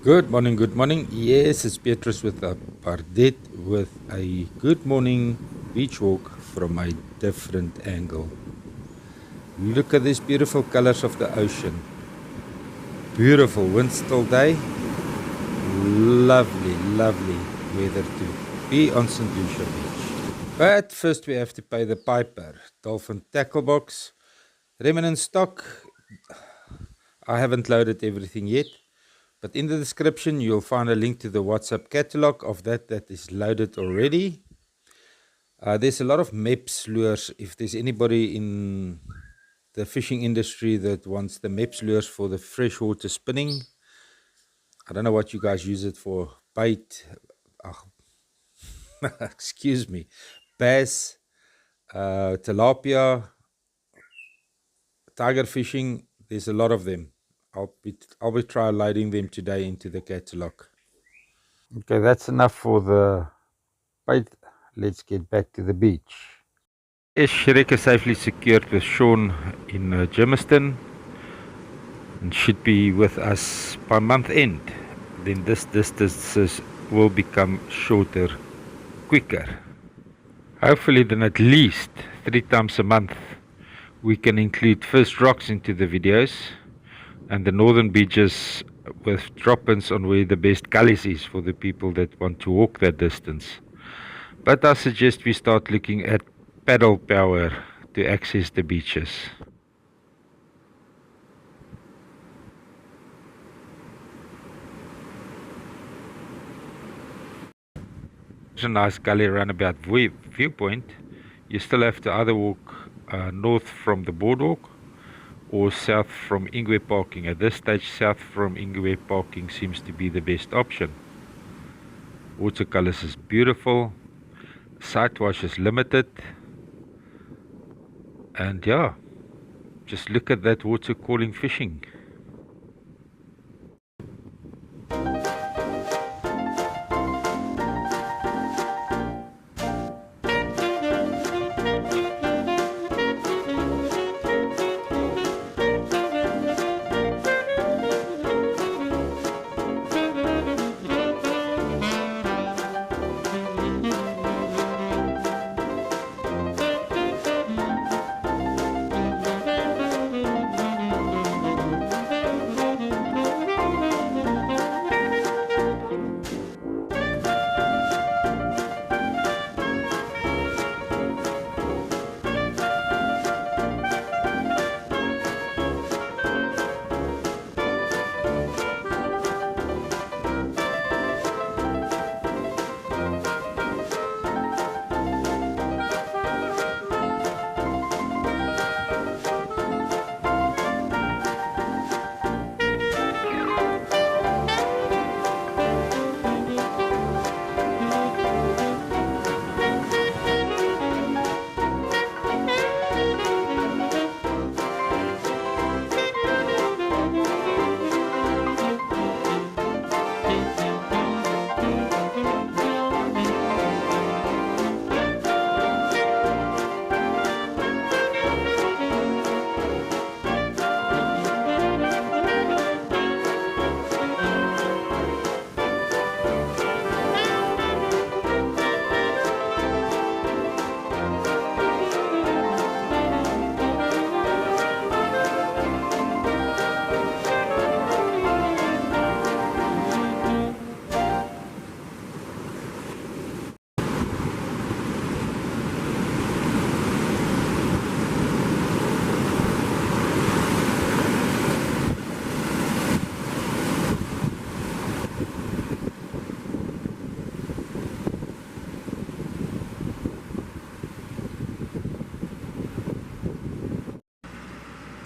Good morning. Yes, it's Petrus with a Bardet with a good morning beach walk from a different angle. Look at these beautiful colors of the ocean. Beautiful wind-still day. Lovely weather to be on St. Lucia Beach. But first we have to pay the piper. Dolphin Tackle Box. Remnant stock. I haven't loaded everything yet. But in the description, you'll find a link to the WhatsApp catalog of that is loaded already. There's a lot of MEPS lures. If there's anybody in the fishing industry that wants the MEPS lures for the freshwater spinning, I don't know what you guys use it for. Bait, excuse me, bass, tilapia, tiger fishing. There's a lot of them. I'll be try loading them today into the catalog. Okay, that's enough for the bait. Let's get back to the beach. Is Shrek safely secured with Sean in Germiston and should be with us by month end. Then this distances will become shorter, quicker. Hopefully then at least 3 times a month we can include first rocks into the videos and the northern beaches with drop-ins on where the best gullies is for the people that want to walk that distance. But I suggest we start looking at paddle power to access the beaches. There's a nice gully roundabout viewpoint. You still have to either walk north from the boardwalk or south from Ingwe parking. At this stage, south from Ingwe parking seems to be the best option. Watercolors is beautiful. Sight wash is limited. And yeah, just look at that water calling fishing.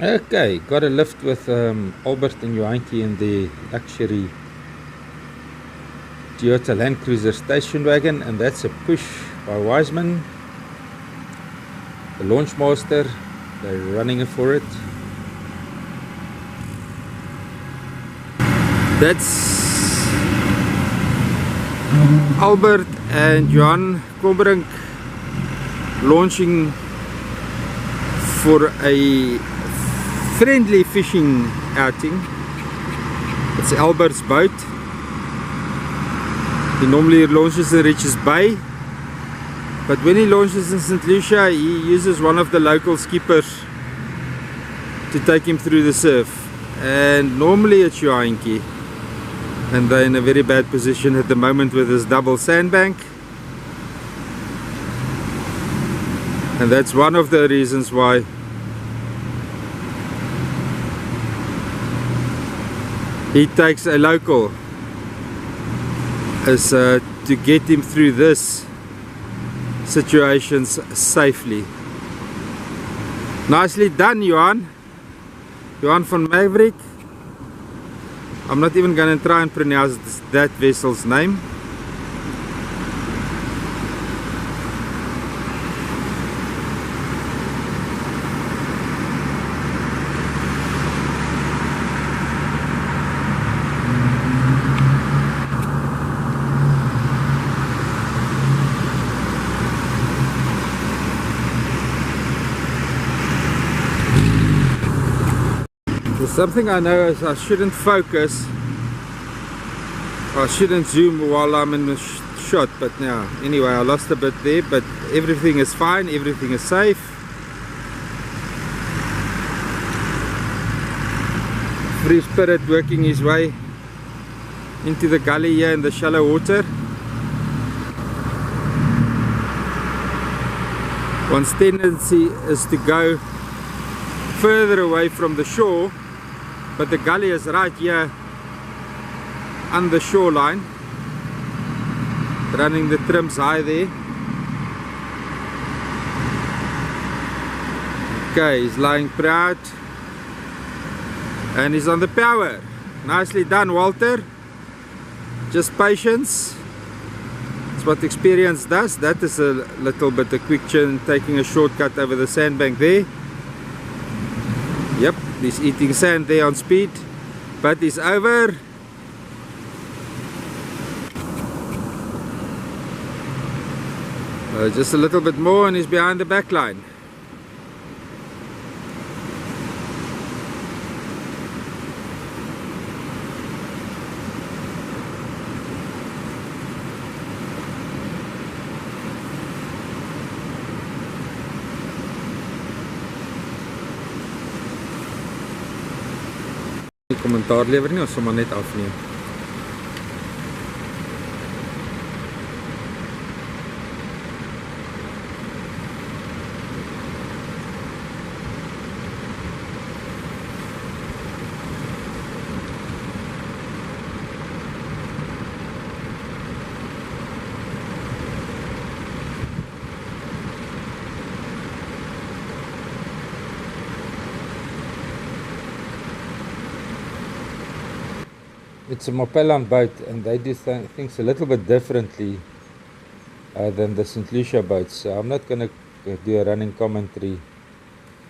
Okay, got a lift with Albert and Johankie in the luxury Toyota Land Cruiser station wagon, and that's a push by Wiseman, the Launchmaster. They're running for it. Albert and Johan Kombrink launching for a friendly fishing outing. It's Albert's boat. He normally launches in Richards Bay, but when he launches in St. Lucia, he uses one of the local skippers to take him through the surf. And normally it's Johankie, and they're in a very bad position at the moment with this double sandbank. And that's one of the reasons why he takes a local, is to get him through this situations safely. Nicely done, Johan. Johan van Maverick. I'm not even going to try and pronounce that vessel's name. Something I know is I shouldn't focus, I shouldn't zoom while I'm in the shot, but now anyway, I lost a bit there, but everything is fine, everything is safe. Free Spirit working his way into the gully here in the shallow water. One's tendency is to go further away from the shore, but the gully is right here on the shoreline, running the trims high there. Okay, he's lying proud and he's on the power. Nicely done, Walter. Just patience. That's what experience does. That is a little bit a quick chin, taking a shortcut over the sandbank there. Yep, he's eating sand there on speed, but he's over. Just a little bit more and he's behind the back line. Kommentaar lewer nie, ons sal maar net afneem. It's a Mopelan boat, and they do things a little bit differently than the St. Lucia boats. So I'm not going to do a running commentary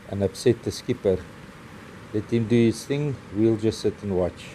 and upset the skipper. Let him do his thing, we'll just sit and watch.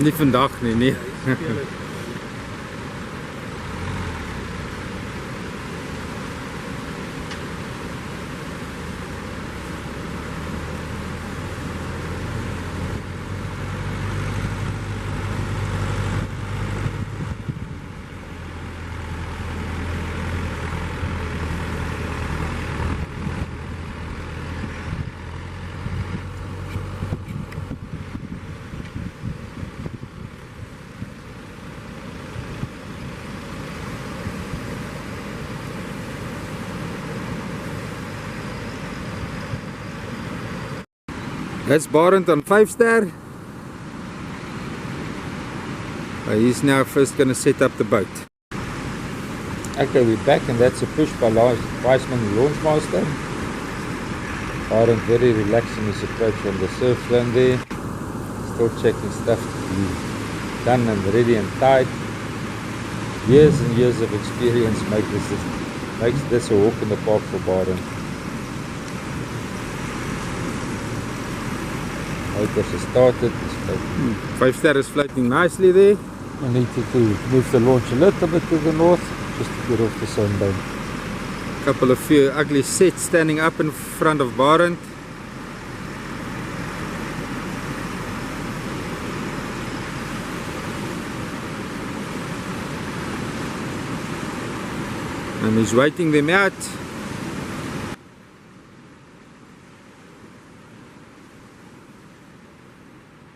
Nie vandag nie, nee. That's Barend on 5-star. He's now first going to set up the boat. Okay, we're back, and that's a push by Weissman Launchmaster. Barend very relaxed in his approach on the surf zone there. Still checking stuff to be done and ready and tight. Years and years of experience makes this a walk in the park for Barend. Motors are started. 5-star is floating nicely there. I need to move the launch a little bit to the north just to get off the sundown. Couple of few ugly sets standing up in front of Barend. And he's waiting them out.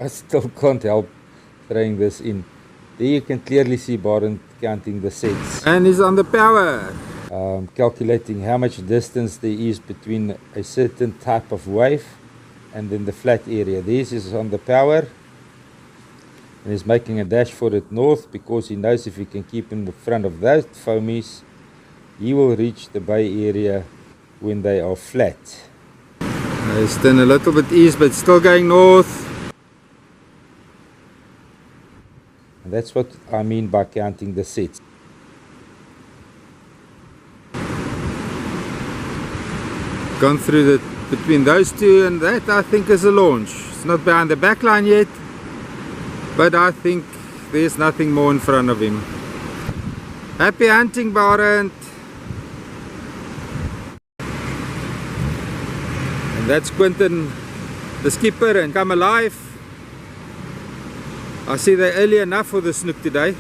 I still can't help throwing this in. There you can clearly see Barend counting the sets. And he's on the power. Calculating how much distance there is between a certain type of wave and then the flat area. This is on the power. And he's making a dash for it north because he knows if he can keep in the front of those foamies, he will reach the bay area when they are flat. He's turning a little bit east but still going north. And that's what I mean by counting the sets. Gone through between those two, and that I think is a launch. It's not behind the back line yet, but I think there's nothing more in front of him. Happy hunting, Barend. And that's Quentin, the skipper, and Come Alive. I see they're early enough for the snook today.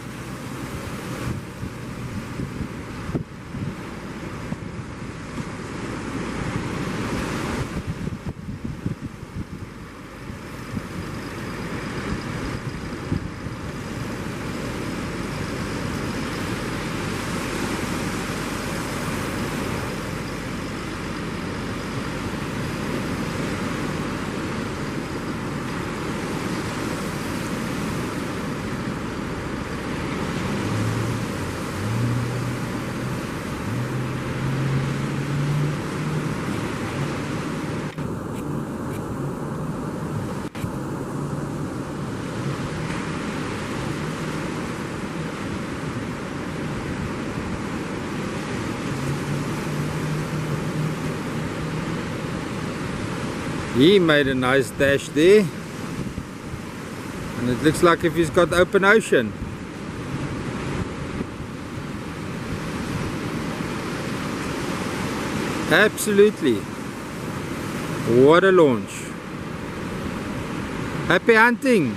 He made a nice dash there, and it looks like if he's got open ocean. Absolutely. What a launch. Happy hunting.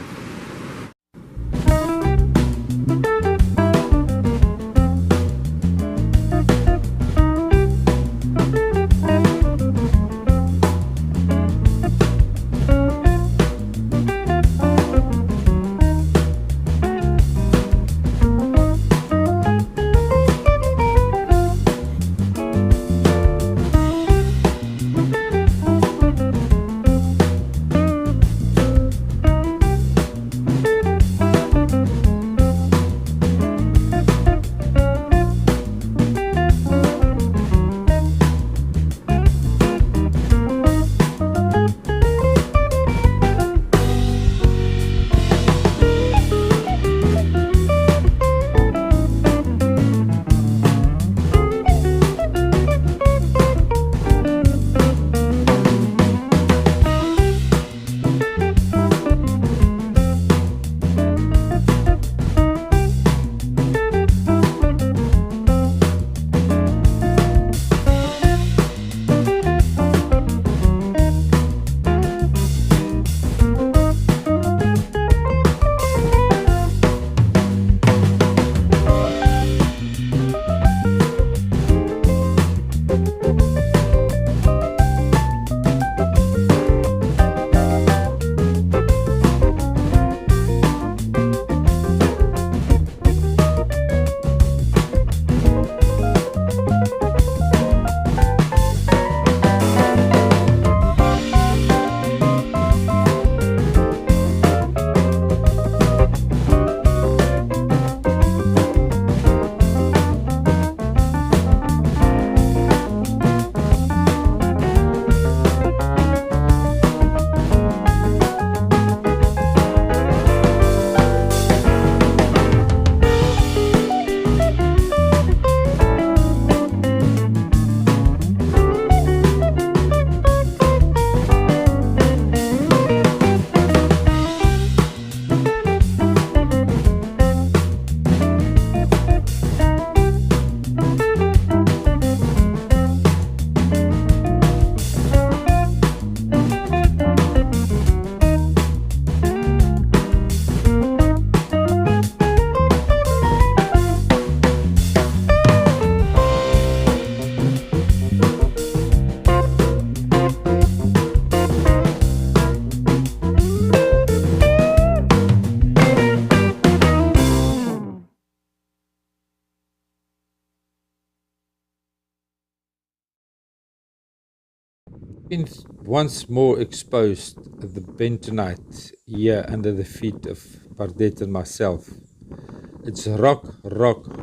Been once more exposed the bentonite here under the feet of Bardet and myself. It's rock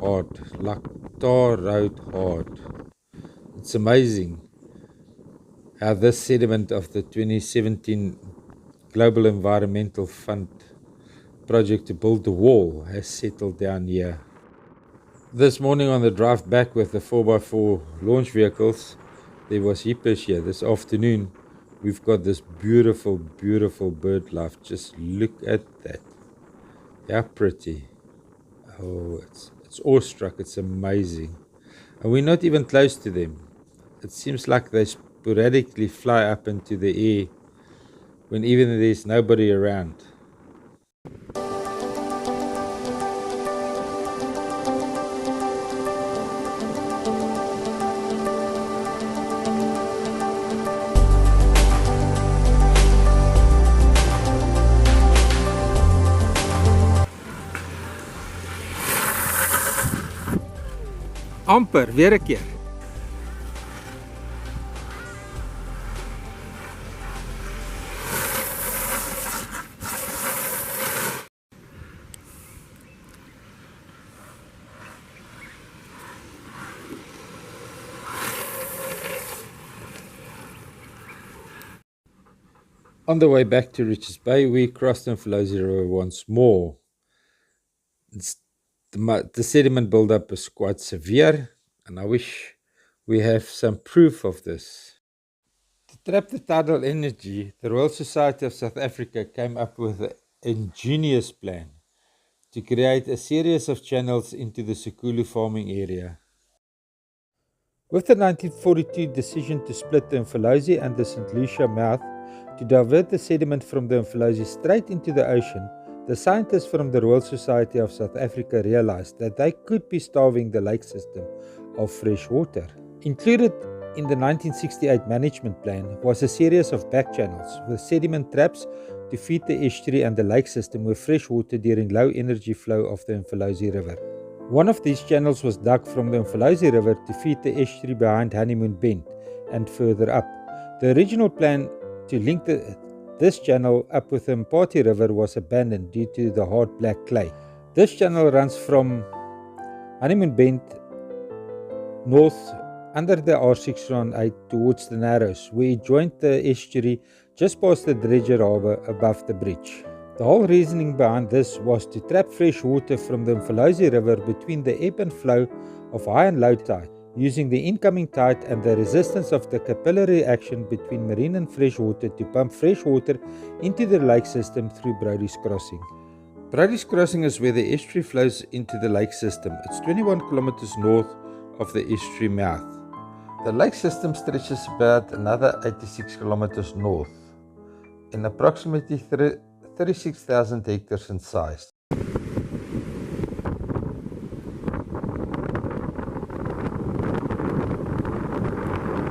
hard, like tar road hard. It's amazing how this sediment of the 2017 Global Environmental Fund project to build the wall has settled down here. This morning on the drive back with the 4x4 launch vehicles, there was heapers here. This afternoon, we've got this beautiful bird life. Just look at that. How pretty. Oh, it's awestruck. It's amazing. And we're not even close to them. It seems like they sporadically fly up into the air when even there's nobody around. Amper, weer 'n keer. On the way back to Richards Bay, we crossed the Mfolozi River once more. The sediment buildup is quite severe, and I wish we have some proof of this. To trap the tidal energy, the Royal Society of South Africa came up with an ingenious plan to create a series of channels into the Sekulu farming area. With the 1942 decision to split the Mfolozi and the St. Lucia mouth to divert the sediment from the Mfolozi straight into the ocean, the scientists from the Royal Society of South Africa realized that they could be starving the lake system of fresh water. Included in the 1968 management plan was a series of back channels with sediment traps to feed the estuary and the lake system with fresh water during low energy flow of the Mfolozi River. One of these channels was dug from the Mfolozi River to feed the estuary behind Honeymoon Bend and further up. The original plan to link this channel up with the Mpati River was abandoned due to the hard black clay. This channel runs from Honeymoon Bend north under the R618 towards the Narrows, where it joined the estuary just past the dredger harbour above the bridge. The whole reasoning behind this was to trap fresh water from the Mfolozi River between the ebb and flow of high and low tide, using the incoming tide and the resistance of the capillary action between marine and fresh water to pump fresh water into the lake system through Brodie's Crossing. Brodie's Crossing is where the estuary flows into the lake system. It's 21 kilometers north of the estuary mouth. The lake system stretches about another 86 kilometers north in approximately 36,000 hectares in size.